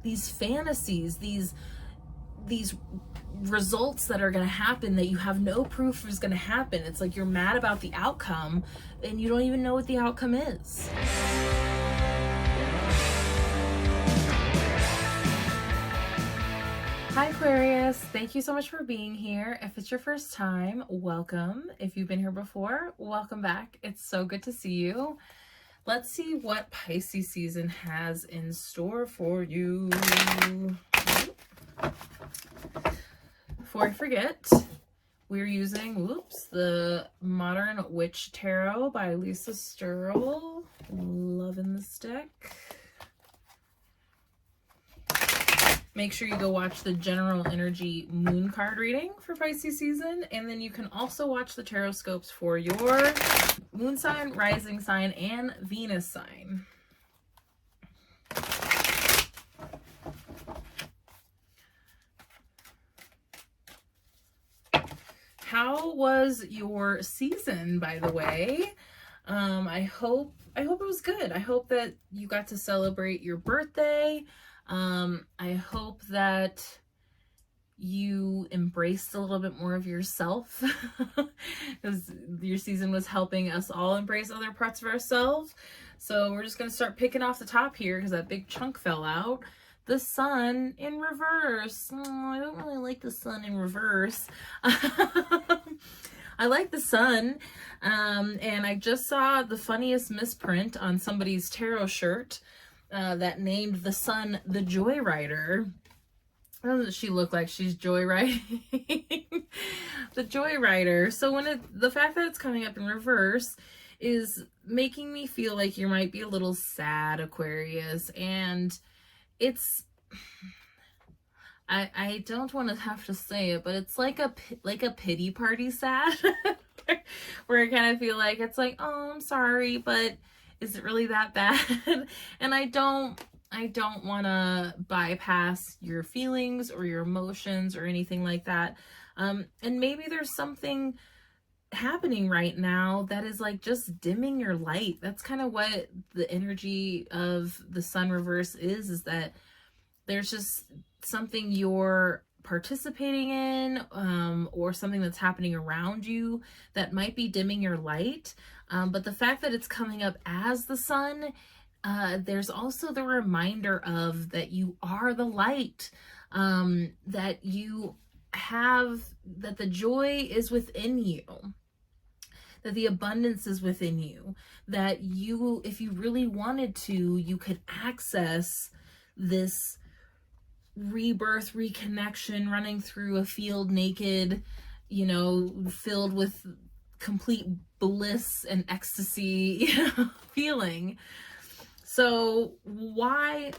these fantasies, these results that are going to happen that you have no proof is going to happen. It's like you're mad about the outcome and you don't even know what the outcome is. Hi Aquarius, thank you so much for being here. If it's your first time, welcome. If you've been here before, welcome back. It's so good to see you. Let's see what Pisces season has in store for you. Before I forget, we're using, the Modern Witch Tarot by Lisa Sturl. Loving the stick. Make sure you go watch the general energy moon card reading for Pisces season. And then you can also watch the tarot scopes for your moon sign, rising sign, and Venus sign. How was your season, by the way? I hope it was good. I hope that you got to celebrate your birthday. I hope that you embraced a little bit more of yourself because your season was helping us all embrace other parts of ourselves. So we're just going to start picking off the top here because that big chunk fell out. The sun in reverse. Oh, I don't really like the sun in reverse. I like the sun. And I just saw the funniest misprint on somebody's tarot shirt. That named the sun the Joyrider. Doesn't she look like she's joyriding? The Joyrider. So the fact that it's coming up in reverse is making me feel like you might be a little sad, Aquarius. And it's, I don't want to have to say it, but it's like a pity party sad, where I kind of feel like it's like, oh, I'm sorry, but is it really that bad? And I don't want to bypass your feelings or your emotions or anything like that. And maybe there's something happening right now that is like just dimming your light. That's kind of what the energy of the sun reverse is that there's just something you're participating in, or something that's happening around you that might be dimming your light. But the fact that it's coming up as the sun, there's also the reminder of that you are the light, that you have, that the joy is within you, that the abundance is within you, that you, if you really wanted to, you could access this rebirth, reconnection, running through a field naked, filled with complete bliss and ecstasy, feeling. So why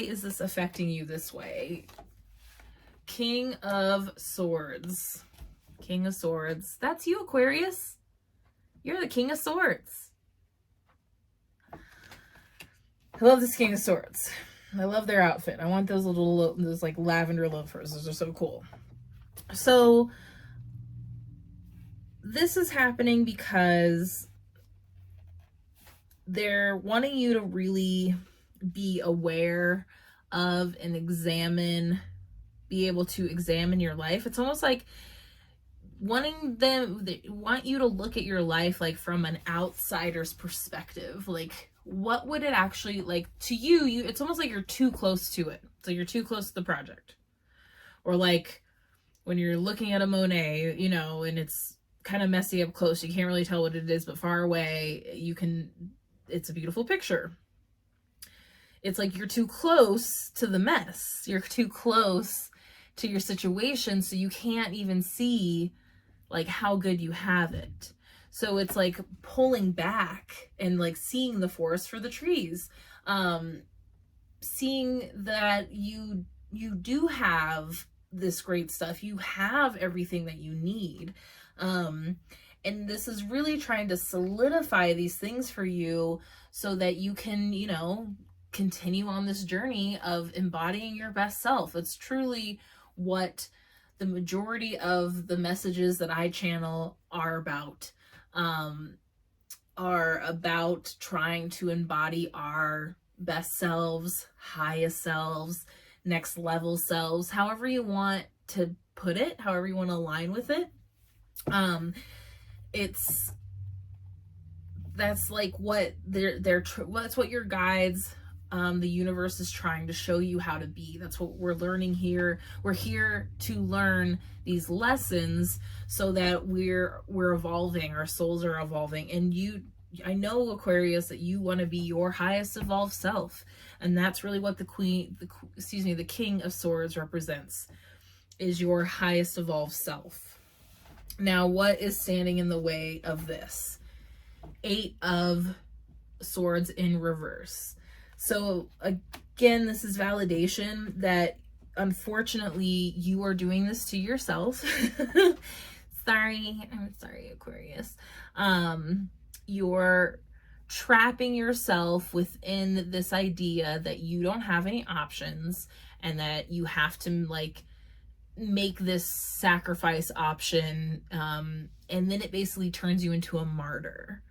is this affecting you this way? King of Swords. King of Swords. That's you, Aquarius. You're the King of Swords. I love this King of Swords. I love their outfit. I want those like lavender loafers. Those are so cool. So this is happening because they're wanting you to really be aware of and be able to examine your life. It's almost like they want you to look at your life like from an outsider's perspective. Like, what would it actually, like, to you, it's almost like you're too close to it. So you're too close to the project. Or like when you're looking at a Monet, and it's kind of messy up close. You can't really tell what it is, but far away, it's a beautiful picture. It's like you're too close to the mess. You're too close to your situation, so you can't even see like how good you have it. So it's like pulling back and like seeing the forest for the trees, seeing that you do have this great stuff. You have everything that you need. And this is really trying to solidify these things for you so that you can, continue on this journey of embodying your best self. It's truly what the majority of the messages that I channel are about trying to embody our best selves, highest selves, next level selves, however you want to put it, however you want to align with it. That's like what that's what your guides, the universe is trying to show you how to be. That's what we're learning here. We're here to learn these lessons so that we're evolving, our souls are evolving. And I know, Aquarius, that you want to be your highest evolved self. And that's really what the King of Swords represents, is your highest evolved self. Now, what is standing in the way of this? 8 of Swords in reverse. So again, this is validation that unfortunately you are doing this to yourself. I'm sorry, Aquarius. You're trapping yourself within this idea that you don't have any options and that you have to like make this sacrifice option, and then it basically turns you into a martyr.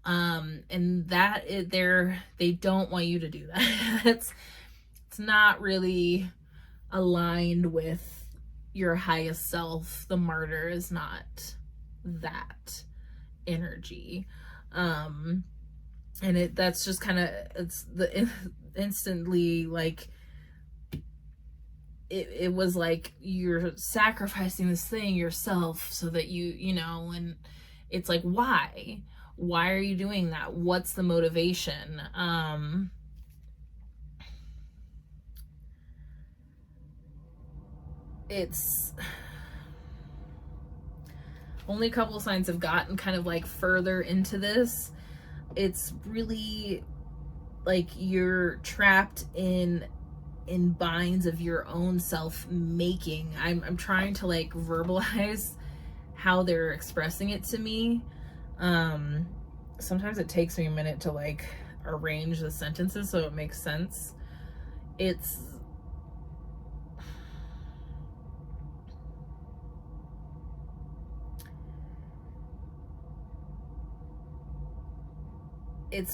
And that they don't want you to do that. It's not really aligned with your highest self. The martyr is not that energy. And that's just kind of, it's the instantly like, it was like you're sacrificing this thing yourself so that you know, and it's like, why are you doing that? What's the motivation? It's only a couple of signs have gotten kind of like further into this. It's really like you're trapped in binds of your own self making. I'm trying to like verbalize how they're expressing it to me. Sometimes it takes me a minute to like arrange the sentences so it makes sense. It's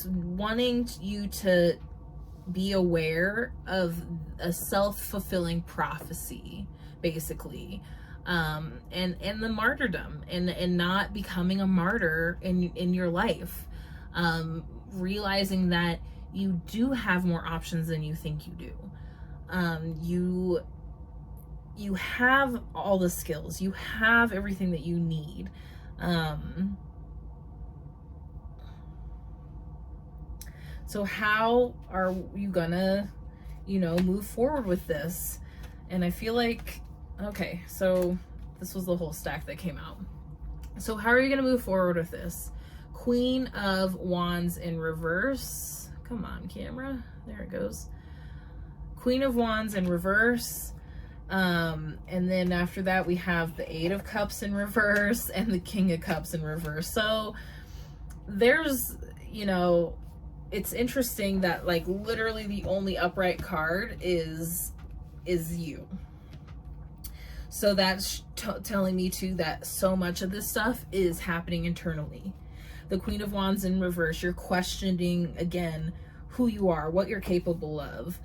wanting you to be aware of a self-fulfilling prophecy, basically, and the martyrdom, and not becoming a martyr in your life, realizing that you do have more options than you think you do. You have all the skills, you have everything that you need. So how are you gonna, move forward with this? And I feel like, okay, so this was the whole stack that came out. So how are you gonna move forward with this? Queen of Wands in reverse. Come on, camera. There it goes. Queen of Wands in reverse. And then after that, we have the 8 of Cups in reverse and the King of Cups in reverse. So there's, it's interesting that like literally the only upright card is you. So that's telling me too that so much of this stuff is happening internally. The Queen of Wands in reverse, you're questioning again who you are, what you're capable of,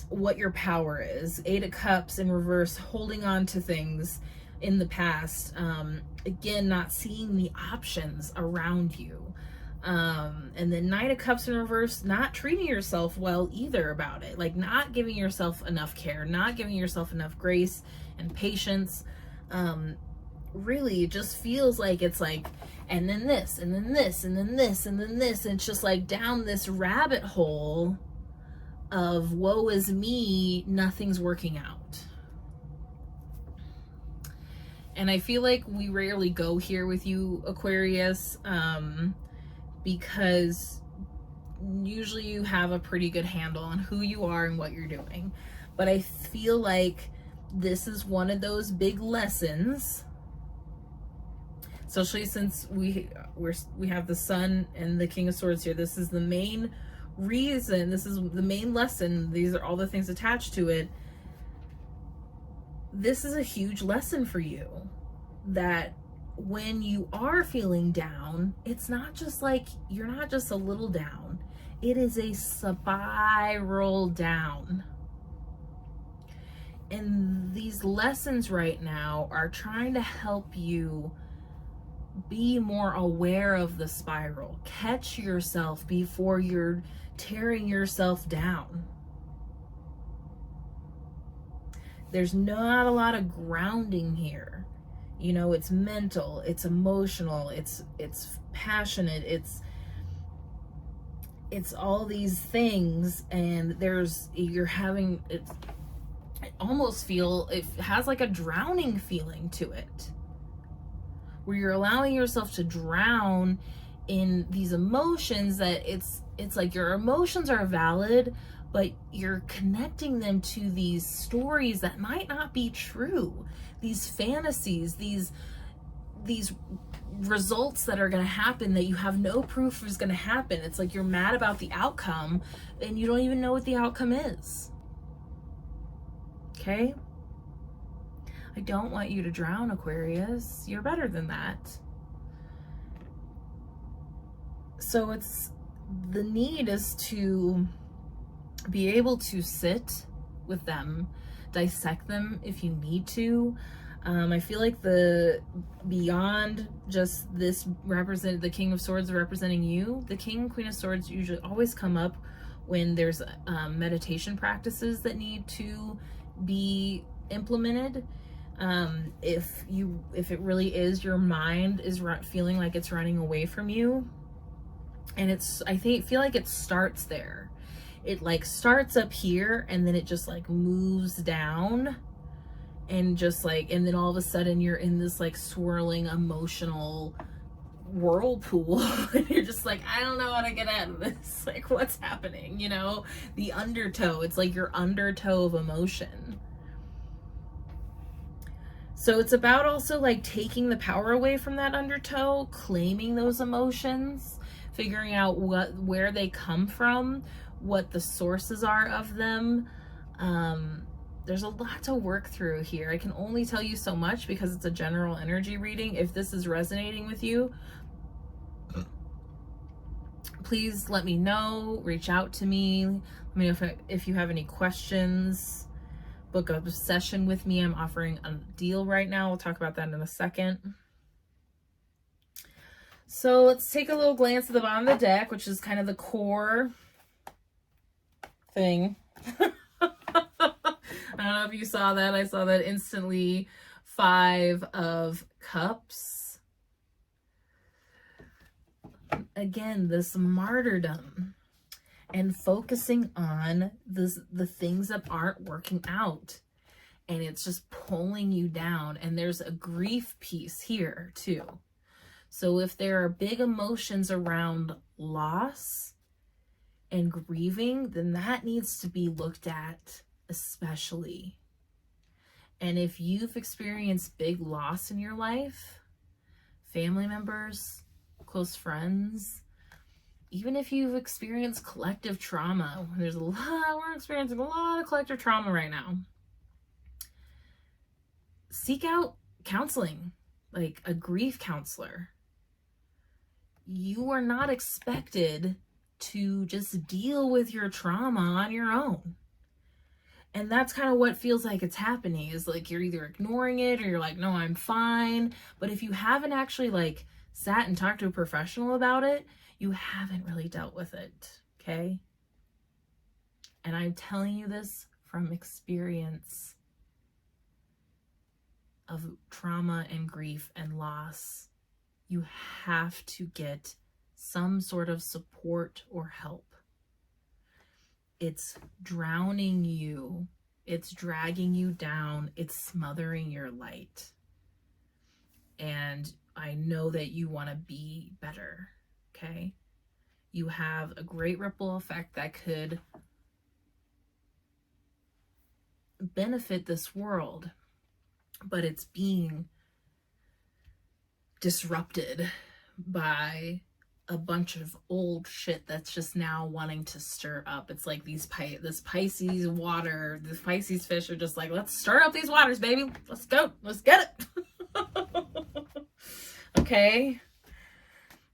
what your power is. 8 of Cups in reverse, holding on to things in the past, again, not seeing the options around you. And then 9 of Cups in reverse, not treating yourself well either about it, like not giving yourself enough care, not giving yourself enough grace and patience. Really it just feels like it's like, and then this, and then this, and then this, and then this, and it's just like down this rabbit hole of woe is me, nothing's working out. And I feel like we rarely go here with you, Aquarius, because usually you have a pretty good handle on who you are and what you're doing. But I feel like this is one of those big lessons, especially since we have the Sun and the King of Swords here. This is the main reason, this is the main lesson, these are all the things attached to it. This is a huge lesson for you, that when you are feeling down, it's not just like, you're not just a little down, it is a spiral down. And these lessons right now are trying to help you be more aware of the spiral. Catch yourself before you're tearing yourself down. There's not a lot of grounding here. You know, it's mental, it's emotional, it's passionate, it's all these things, and you're having it has like a drowning feeling to it, where you're allowing yourself to drown in these emotions that it's like your emotions are valid, but you're connecting them to these stories that might not be true, these fantasies, these results that are going to happen that you have no proof is going to happen. It's like you're mad about the outcome and you don't even know what the outcome is. Okay? I don't want you to drown, Aquarius. You're better than that. So the need is to be able to sit with them, dissect them if you need to. I feel like beyond just this the King of Swords representing you, the King and Queen of Swords usually always come up when there's meditation practices that need to be implemented. If it really is your mind is feeling like it's running away from you, and I feel like it starts there. It like starts up here and then it just like moves down, and then all of a sudden you're in this like swirling emotional whirlpool and you're just like, I don't know how to get out of this. Like, what's happening? You know, the undertow, it's like your undertow of emotion. So it's about also like taking the power away from that undertow, claiming those emotions, figuring out where they come from, what the sources are of them. There's a lot to work through here. I can only tell you so much because it's a general energy reading. If this is resonating with you, please let me know. Reach out to me. Let me know if you have any questions. Book a session with me. I'm offering a deal right now. We'll talk about that in a second. So let's take a little glance at the bottom of the deck, which is kind of the core thing. I don't know if you saw that. I saw that instantly. 5 of Cups. Again, this martyrdom and focusing on the things that aren't working out. And it's just pulling you down. And there's a grief piece here too. So if there are big emotions around loss and grieving, then that needs to be looked at especially. And if you've experienced big loss in your life, family members, close friends, even if you've experienced collective trauma, we're experiencing a lot of collective trauma right now. Seek out counseling, like a grief counselor. You are not expected to just deal with your trauma on your own. And that's kind of what feels like it's happening, is like you're either ignoring it or you're like, no, I'm fine. But if you haven't actually like sat and talked to a professional about it, you haven't really dealt with it, okay? And I'm telling you this from experience of trauma and grief and loss. You have to get some sort of support or help. It's drowning you. It's dragging you down. It's smothering your light. And I know that you want to be better, okay? You have a great ripple effect that could benefit this world, but it's being disrupted by a bunch of old shit that's just now wanting to stir up. It's like this Pisces water, this Pisces fish are just like, let's stir up these waters, baby. Let's go. Let's get it. Okay.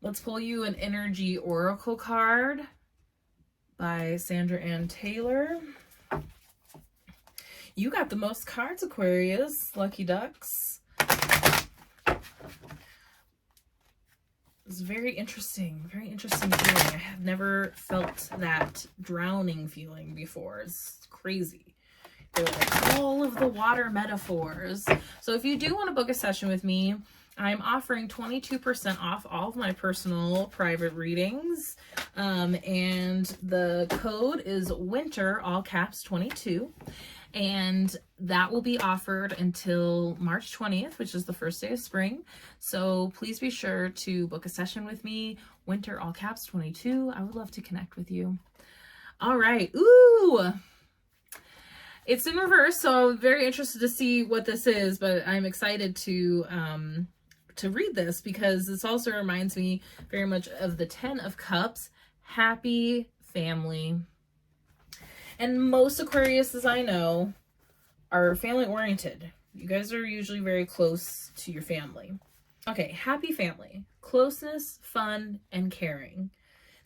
Let's pull you an energy oracle card by Sandra Ann Taylor. You got the most cards, Aquarius. Lucky ducks. It's very interesting feeling. I have never felt that drowning feeling before. It's crazy. They're like all of the water metaphors. So if you do want to book a session with me, I'm offering 22% off all of my personal private readings. And the code is winter, all caps 22. And that will be offered until March 20th, which is the first day of spring. So please be sure to book a session with me. Winter, all caps 22. I would love to connect with you. All right. Ooh. It's in reverse, so I'm very interested to see what this is, but I'm excited to read this because this also reminds me very much of the 10 of Cups, happy family. And most Aquarius, as I know, are family oriented. You guys are usually very close to your family. Okay, happy family, closeness, fun, and caring.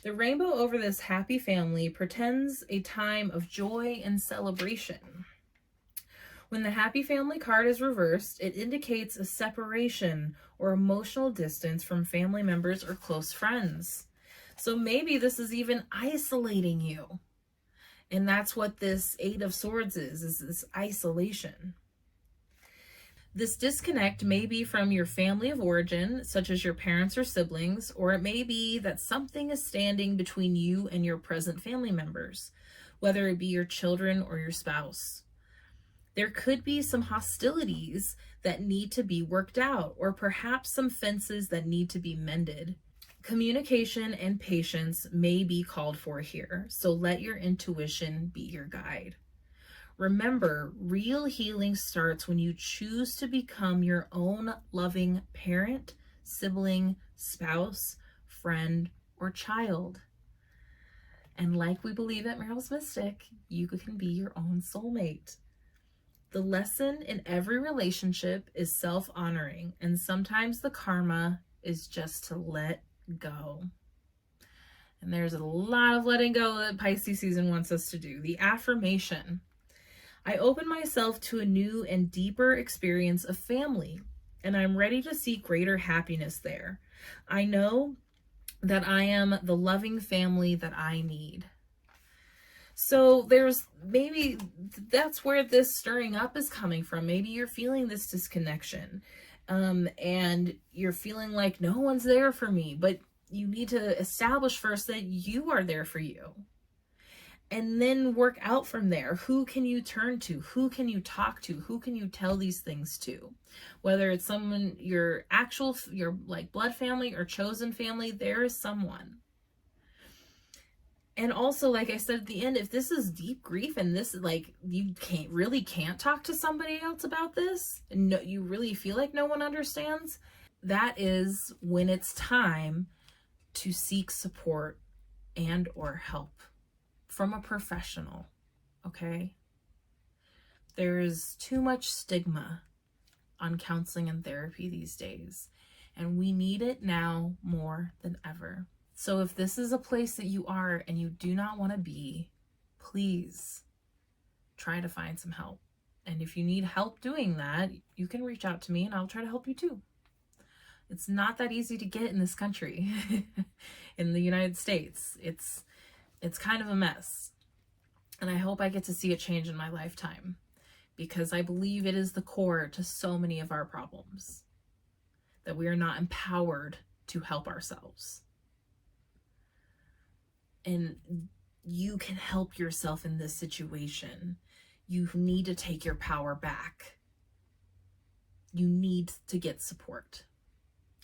The rainbow over this happy family portends a time of joy and celebration. When the happy family card is reversed, it indicates a separation or emotional distance from family members or close friends. So maybe this is even isolating you. And that's what this Eight of Swords is this isolation. This disconnect may be from your family of origin, such as your parents or siblings, or it may be that something is standing between you and your present family members, whether it be your children or your spouse. There could be some hostilities that need to be worked out, or perhaps some fences that need to be mended. Communication and patience may be called for here, so let your intuition be your guide. Remember, real healing starts when you choose to become your own loving parent, sibling, spouse, friend, or child. And like we believe at Meryl's Mystic, you can be your own soulmate. The lesson in every relationship is self-honoring, and sometimes the karma is just to let go. And there's a lot of letting go that Pisces season wants us to do. The affirmation. I open myself to a new and deeper experience of family, and I'm ready to seek greater happiness there. I know that I am the loving family that I need. So there's maybe that's where this stirring up is coming from. Maybe you're feeling this disconnection. And you're feeling like no one's there for me, but you need to establish first that you are there for you. And then work out from there. Who can you turn to? Who can you talk to? Who can you tell these things to? Whether it's someone, your like blood family or chosen family, there is someone. And also, like I said at the end, if this is deep grief and this like you can't talk to somebody else about this, and no, you really feel like no one understands, that is when it's time to seek support and or help from a professional. Okay? There's too much stigma on counseling and therapy these days, and we need it now more than ever. So if this is a place that you are and you do not want to be, please try to find some help. And if you need help doing that, you can reach out to me and I'll try to help you too. It's not that easy to get in this country, in the United States. It's kind of a mess. And I hope I get to see a change in my lifetime, because I believe it is the core to so many of our problems, that we are not empowered to help ourselves. And you can help yourself in this situation. You need to take your power back. You need to get support,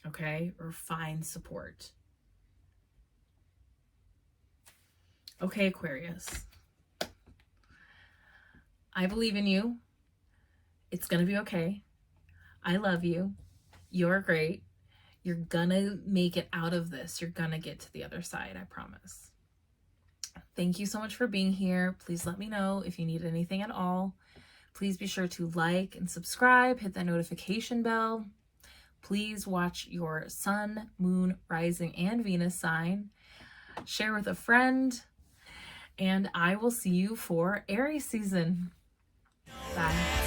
okay? Or find support. Okay, Aquarius. I believe in you. It's gonna be okay. I love you. You're great. You're gonna make it out of this. You're gonna get to the other side, I promise. Thank you so much for being here. Please let me know if you need anything at all. Please be sure to like and subscribe, hit that notification bell. Please watch your sun, moon, rising, and Venus sign. Share with a friend. And I will see you for Aries season. Bye.